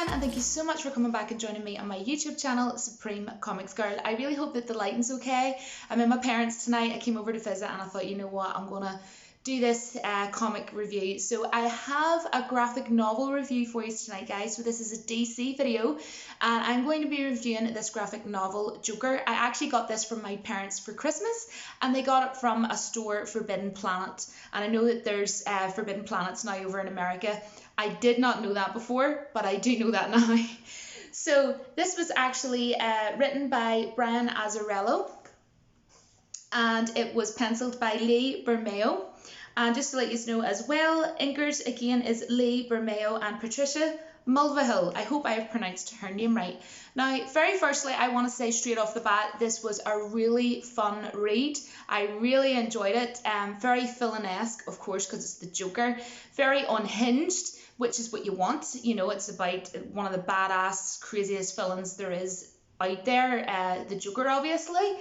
again, and thank you so much for coming back and joining me on my YouTube channel, Supreme Comics Girl. I really hope that the lighting's okay. I'm in my parents tonight. I came over to visit and I thought, you know what, I'm gonna do this comic review. So I have a graphic novel review for you tonight, guys. So this is a DC video, and I'm going to be reviewing this graphic novel, Joker. I actually got this from my parents for Christmas, and they got it from a store, Forbidden Planet. And I know that there's Forbidden Planets now over in America. I did not know that before, but I do know that now. So this was actually written by Brian Azzarello, and it was penciled by Lee Bermejo. And just to let you know as well, inkers again is Lee Bermejo and Patricia Mulvihill. I hope I have pronounced her name right. Now, very firstly, I want to say straight off the bat, this was a really fun read. I really enjoyed it. Very villanesque, of course, because it's the Joker. Very unhinged, which is what you want. You know, it's about one of the badass, craziest villains there is out there, the Joker, obviously.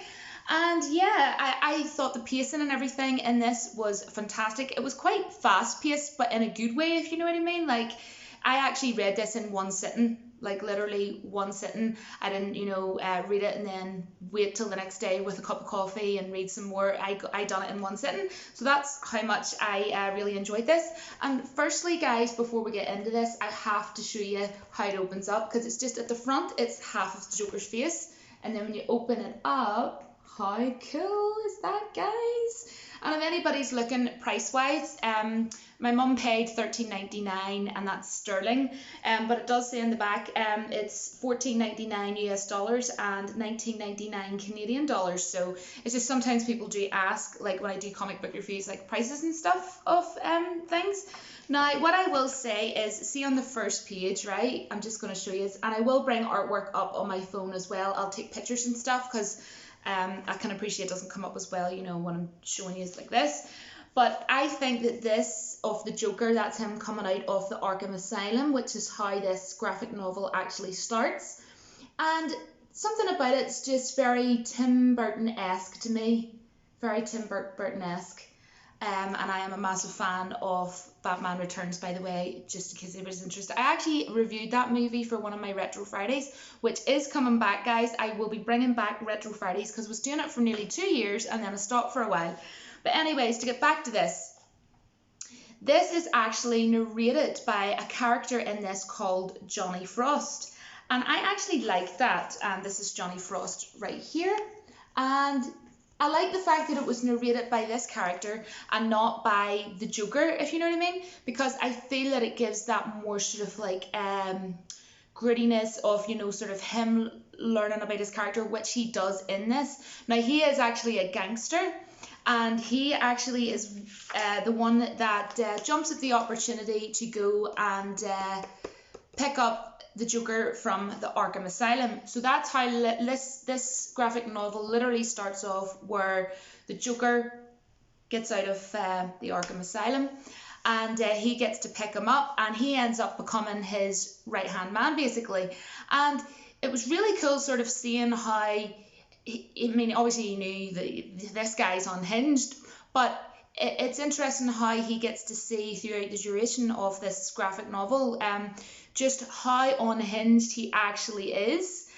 And yeah, I thought the pacing and everything in this was fantastic. It was quite fast paced, but in a good way, if you know what I mean. Like, I actually read this in one sitting, like literally one sitting. I didn't, you know, read it and then wait till the next day with a cup of coffee and read some more. I done it in one sitting. So that's how much I really enjoyed this. And firstly, guys, before we get into this, I have to show you how it opens up, because it's just at the front, it's half of the Joker's face. And then when you open it up, how cool is that, guys? And if anybody's looking price-wise, my mum paid $13.99, and that's sterling. But it does say in the back, it's $14.99 US dollars and $19.99 Canadian dollars. So it's just sometimes people do ask, like when I do comic book reviews, like prices and stuff of things. Now, what I will say is, see on the first page, right? I'm just going to show you, and I will bring artwork up on my phone as well. I'll take pictures and stuff, because I can appreciate it doesn't come up as well, you know, when I'm showing you like this. But I think that this, of the Joker, that's him coming out of the Arkham Asylum, which is how this graphic novel actually starts. And something about it's just very Tim Burton-esque to me. Very Tim Burton-esque. And I am a massive fan of Batman Returns, by the way, just in case anybody's interested. I actually reviewed that movie for one of my Retro Fridays, which is coming back, guys. I will be bringing back Retro Fridays, because I was doing it for nearly 2 years and then I stopped for a while. But anyways, to get back to this, this is actually narrated by a character in this called Johnny Frost. And I actually like that. And this is Johnny Frost right here. And I like the fact that it was narrated by this character and not by the Joker, if you know what I mean, because I feel that it gives that more sort of like grittiness of, you know, sort of him learning about his character, which he does in this. Now, he is actually a gangster, and he actually is the one that jumps at the opportunity to go and pick up the Joker from the Arkham Asylum. So that's how this graphic novel literally starts off, where the Joker gets out of the Arkham Asylum, and he gets to pick him up, and he ends up becoming his right-hand man, basically. And it was really cool sort of seeing how, I mean, obviously you knew that this guy's unhinged, but it's interesting how he gets to see throughout the duration of this graphic novel just how unhinged he actually is,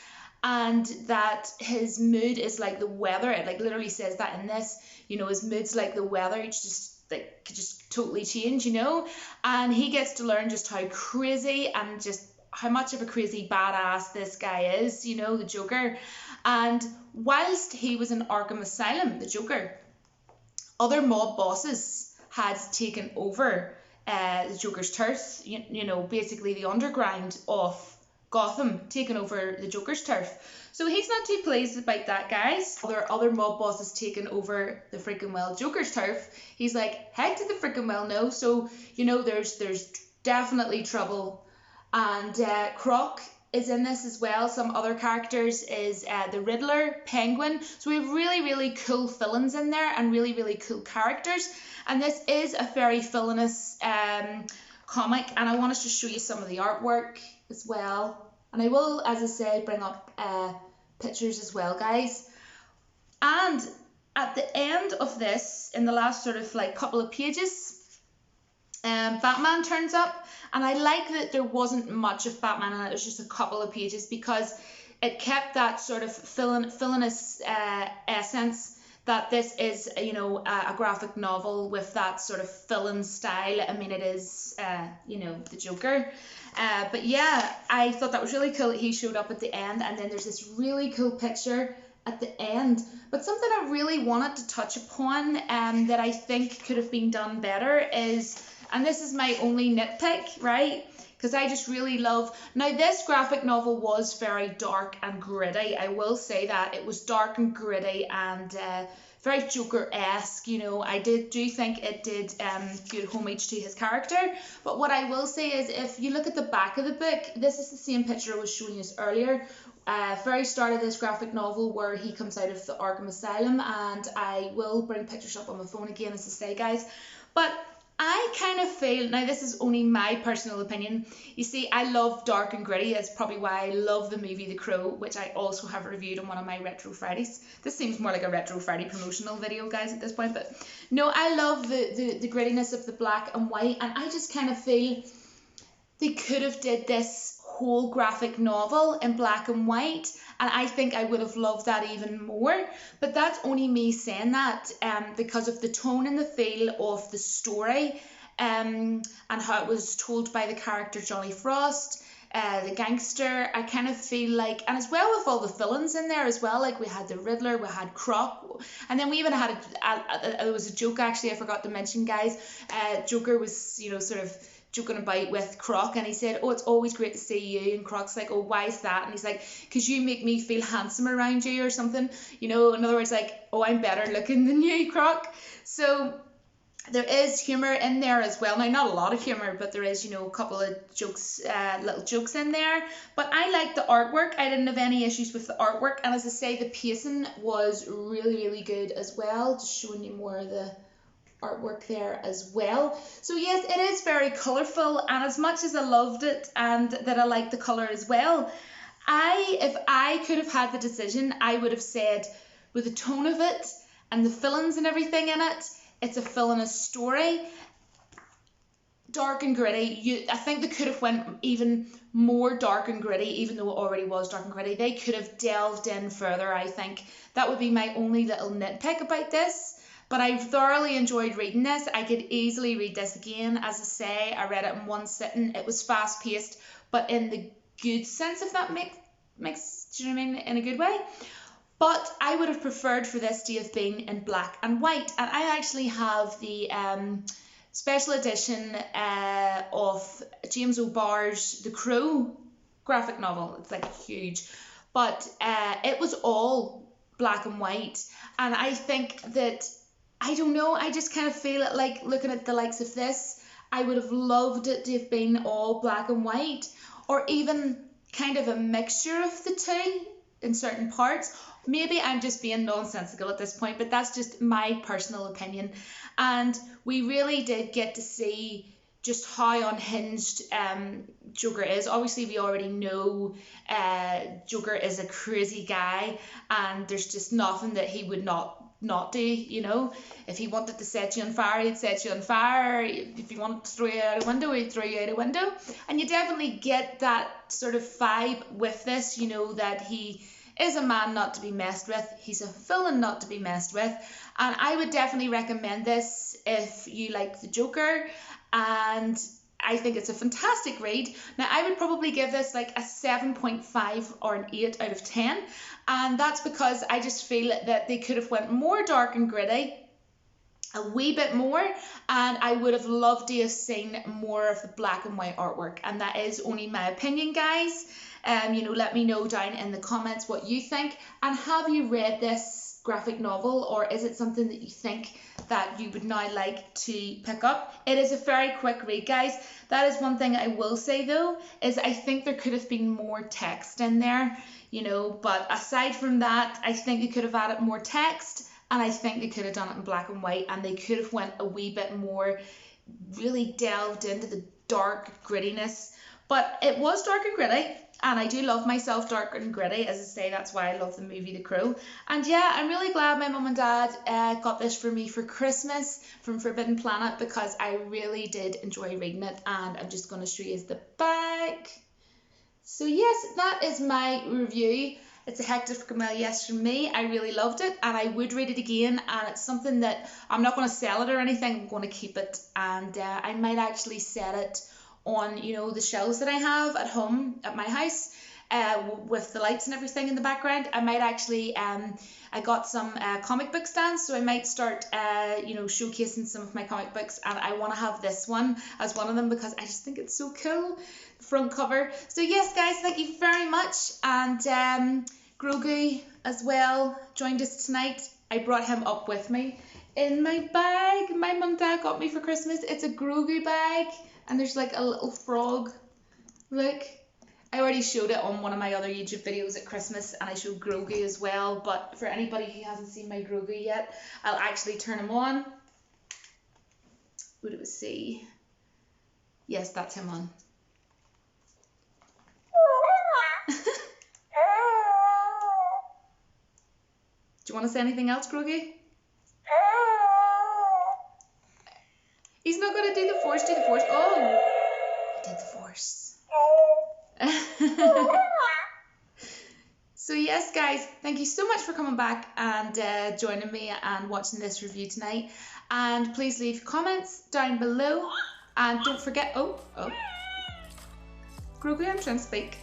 and that his mood is like the weather. It like literally says that in this, you know, his mood's like the weather. It's just like could just totally change, you know. And he gets to learn just how crazy and just how much of a crazy badass this guy is, you know, the Joker. And whilst he was in Arkham Asylum, the Joker, other mob bosses had taken over the Joker's turf, you know, basically the underground of Gotham, taking over the Joker's turf. So he's not too pleased about that, guys. Other mob bosses taking over the freaking well Joker's turf. He's like, heck to the freaking well no. So, you know, there's definitely trouble. And Croc is in this as well. Some other characters is the Riddler, Penguin. So we have really, really cool villains in there and really, really cool characters. And this is a very villainous comic, and I want us to show you some of the artwork as well. And I will, as I said, bring up pictures as well, guys. And at the end of this, in the last sort of like couple of pages, Batman turns up, and I like that there wasn't much of Batman in it. It was just a couple of pages because it kept that sort of villainous essence that this is, you know, a graphic novel with that sort of villain style. I mean, it is, you know, the Joker. But yeah, I thought that was really cool that he showed up at the end, and then there's this really cool picture at the end. But something I really wanted to touch upon that I think could have been done better is, and this is my only nitpick, right? Because I just really love, now this graphic novel was very dark and gritty. I will say that it was dark and gritty and very Joker-esque, you know. I do think it did good homage to his character. But what I will say is, if you look at the back of the book, this is the same picture I was showing you earlier. Very start of this graphic novel where he comes out of the Arkham Asylum, and I will bring pictures up on my phone again, as I say, guys. But I kind of feel, now this is only my personal opinion, you see, I love dark and gritty. That's probably why I love the movie The Crow, which I also have reviewed on one of my Retro Fridays. This seems more like a Retro Friday promotional video, guys, at this point, but no, I love the grittiness of the black and white, and I just kind of feel they could have did this whole graphic novel in black and white, and I think I would have loved that even more. But that's only me saying that because of the tone and the feel of the story, and how it was told by the character Johnny Frost, the gangster. I kind of feel like, and as well with all the villains in there as well, like we had the Riddler, we had Croc, and then we even had there was a joke, actually I forgot to mention, guys. Joker was, you know, sort of joking about with Croc, and he said, oh, it's always great to see you, and Croc's like, oh, why is that? And he's like, because you make me feel handsome around you, or something, you know, in other words, like, oh, I'm better looking than you, Croc. So there is humour in there as well. Now, not a lot of humour, but there is, you know, a couple of jokes, little jokes in there. But I like the artwork. I didn't have any issues with the artwork, and as I say, the pacing was really, really good as well. Just showing you more of the artwork there as well. So yes, it is very colourful, and as much as I loved it and that I liked the colour as well, if I could have had the decision, I would have said, with the tone of it and the villains and everything in it, it's a villainous story, dark and gritty. I think they could have went even more dark and gritty, even though it already was dark and gritty. They could have delved in further, I think. That would be my only little nitpick about this. But I thoroughly enjoyed reading this. I could easily read this again. As I say, I read it in one sitting. It was fast paced, but in the good sense, if that makes, do you know what I mean, in a good way. But I would have preferred for this to have been in black and white. And I actually have the special edition of James O'Barr's The Crow graphic novel. It's like huge. But it was all black and white. And I think that, I don't know, I just kind of feel it like, looking at the likes of this, I would have loved it to have been all black and white, or even kind of a mixture of the two in certain parts. Maybe I'm just being nonsensical at this point, but that's just my personal opinion. And we really did get to see just how unhinged Joker is. Obviously, we already know Joker is a crazy guy, and there's just nothing that he would not do, you know. If he wanted to set you on fire, he'd set you on fire. If he wanted to throw you out a window, he'd throw you out a window. And you definitely get that sort of vibe with this, you know, that he is a man not to be messed with. He's a villain not to be messed with. And I would definitely recommend this if you like the Joker, and I think it's a fantastic read. Now, I would probably give this like a 7.5 or an 8 out of 10, and that's because I just feel that they could have went more dark and gritty, a wee bit more, and I would have loved to have seen more of the black and white artwork. And that is only my opinion, guys. You know, let me know down in the comments what you think, and have you read this graphic novel, or is it something that you think that you would now like to pick up? It is a very quick read, guys. That is one thing I will say though, is I think there could have been more text in there, you know, but aside from that, I think they could have added more text, and I think they could have done it in black and white, and they could have went a wee bit more, really delved into the dark grittiness. But it was dark and gritty, And I do love myself dark and gritty. As I say, that's why I love the movie The Crow. And yeah, I'm really glad my mum and dad got this for me for Christmas from Forbidden Planet, because I really did enjoy reading it. And I'm just going to show you the back. So yes, that is my review. It's a hectic for Camilla, yes, from me. I really loved it, and I would read it again, and it's something that I'm not going to sell it or anything. I'm going to keep it, and I might actually set it on, you know, the shelves that I have at home at my house, with the lights and everything in the background. I might actually I got some comic book stands, so I might start you know, showcasing some of my comic books, and I want to have this one as one of them because I just think it's so cool, front cover. So yes guys, thank you very much. And Grogu as well joined us tonight. I brought him up with me in my bag my mum and dad got me for Christmas. It's a Grogu bag, and there's like a little frog. Look, I already showed it on one of my other YouTube videos at Christmas, and I showed Grogu as well, but for anybody who hasn't seen my Grogu yet, I'll actually turn him on. Who do we see? Yes, that's him on. Do you want to say anything else, Grogu? He's not going to do the Force. Do the Force. Oh, he did the Force. So yes guys, thank you so much for coming back and joining me and watching this review tonight. And please leave comments down below, and don't forget, oh Grogu, I'm trying to speak.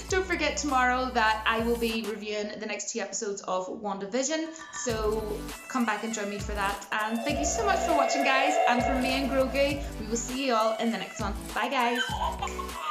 Don't forget tomorrow that I will be reviewing the next 2 episodes of WandaVision, so come back and join me for that. And thank you so much for watching guys, and from me and Grogu, we will see you all in the next one. Bye guys.